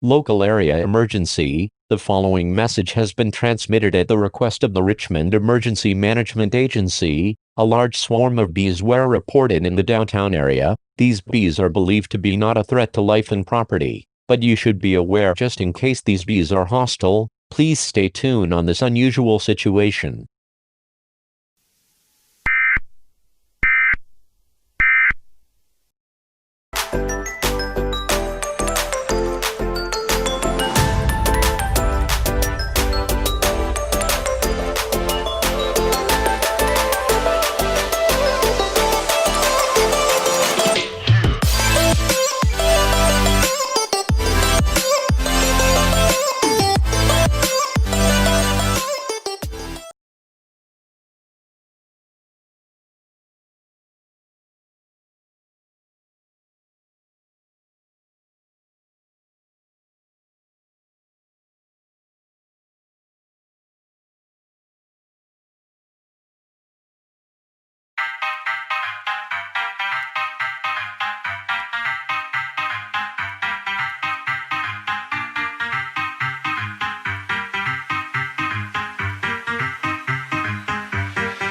Local area emergency. The following message has been transmitted at the request of the Richmond Emergency Management Agency. A large swarm of bees were reported in the downtown area. These bees are believed to be not a threat to life and property, but you should be aware just in case these bees are hostile. Please stay tuned on this unusual situation.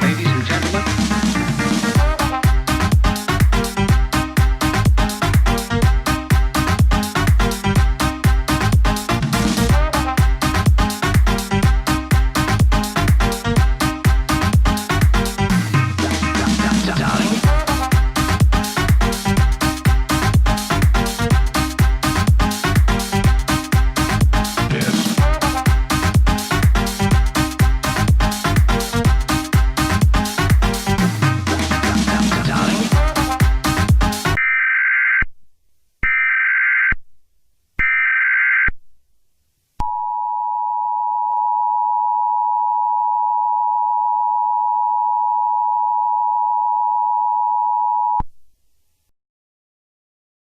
Ladies and gentlemen.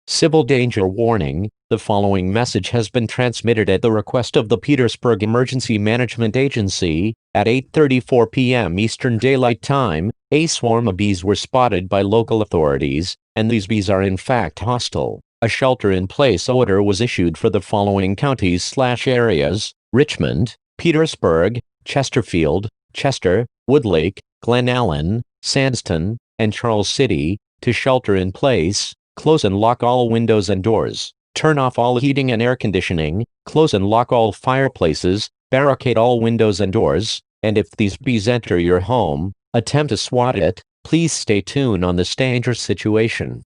Civil danger warning. The following message has been transmitted at the request of the Petersburg Emergency Management Agency. At 8:34 p.m. Eastern Daylight Time, a swarm of bees were spotted by local authorities, and these bees are in fact hostile. A shelter-in-place order was issued for the following counties/areas: Richmond, Petersburg, Chesterfield, Chester, Woodlake, Glen Allen, Sandston, and Charles City. To shelter in place, close and lock all windows and doors. Turn off all heating and air conditioning. Close and lock all fireplaces. Barricade all windows and doors. And if these bees enter your home, attempt to swat it. Please stay tuned on this dangerous situation.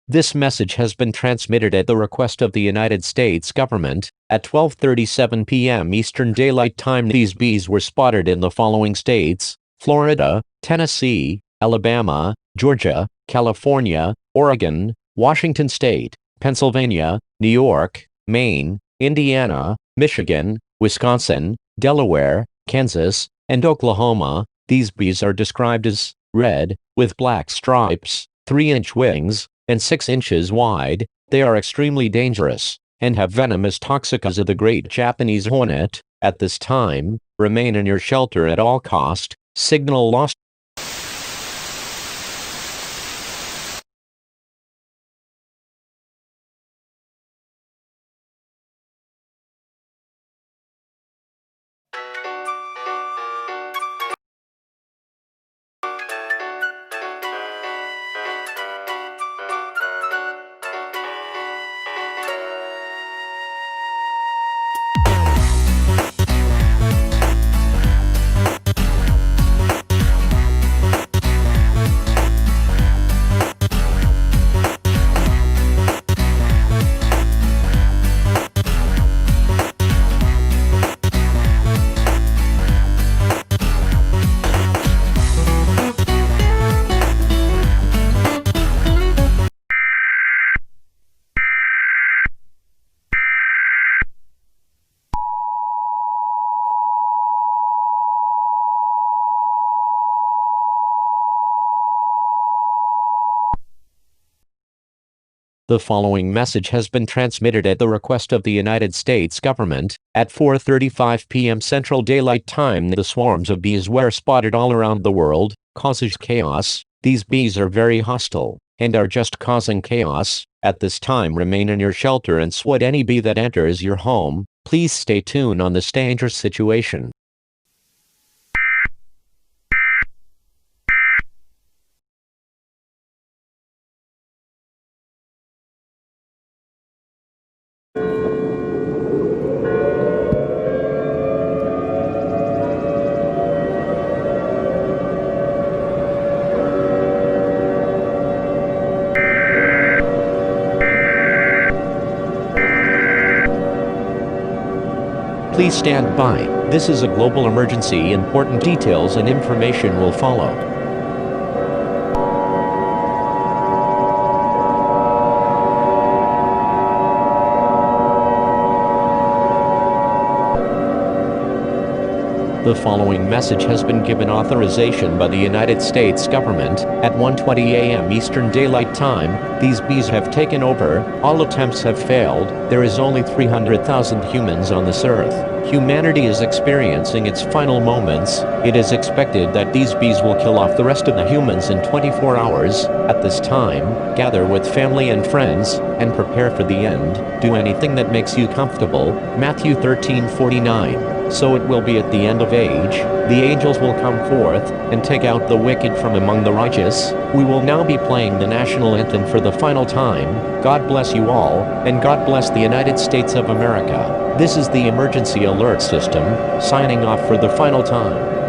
This message has been transmitted at the request of the United States government at 12:37 p.m. Eastern Daylight Time. These bees were spotted in the following states: Florida, Tennessee, Alabama, Georgia, California, Oregon, Washington State, Pennsylvania, New York, Maine, Indiana, Michigan, Wisconsin, Delaware, Kansas, and Oklahoma. These bees are described as red, with black stripes, 3-inch wings, and 6 inches wide. They are extremely dangerous and have venom as toxic as the great Japanese hornet. At this time, remain in your shelter at all cost. Signal lost. The following message has been transmitted at the request of the United States government at 4:35 p.m. Central Daylight Time. The swarms of bees were spotted all around the world, causes chaos. These bees are very hostile and are just causing chaos. At this time, remain in your shelter and swat any bee that enters your home. Please stay tuned on this dangerous situation. Please stand by. This is a global emergency. Important details and information will follow. The following message has been given authorization by the United States government at 1:20 a.m. Eastern Daylight Time. These bees have taken over. All attempts have failed. There is only 300,000 humans on this earth. Humanity is experiencing its final moments. It is expected that these bees will kill off the rest of the humans in 24 hours. At this time, gather with family and friends and prepare for the end. Do anything that makes you comfortable. Matthew 13:49. So it will be at the end of age. The angels will come forth and take out the wicked from among the righteous. We will now be playing the national anthem for the final time. God bless you all, and God bless the United States of America. This is the emergency alert system, signing off for the final time.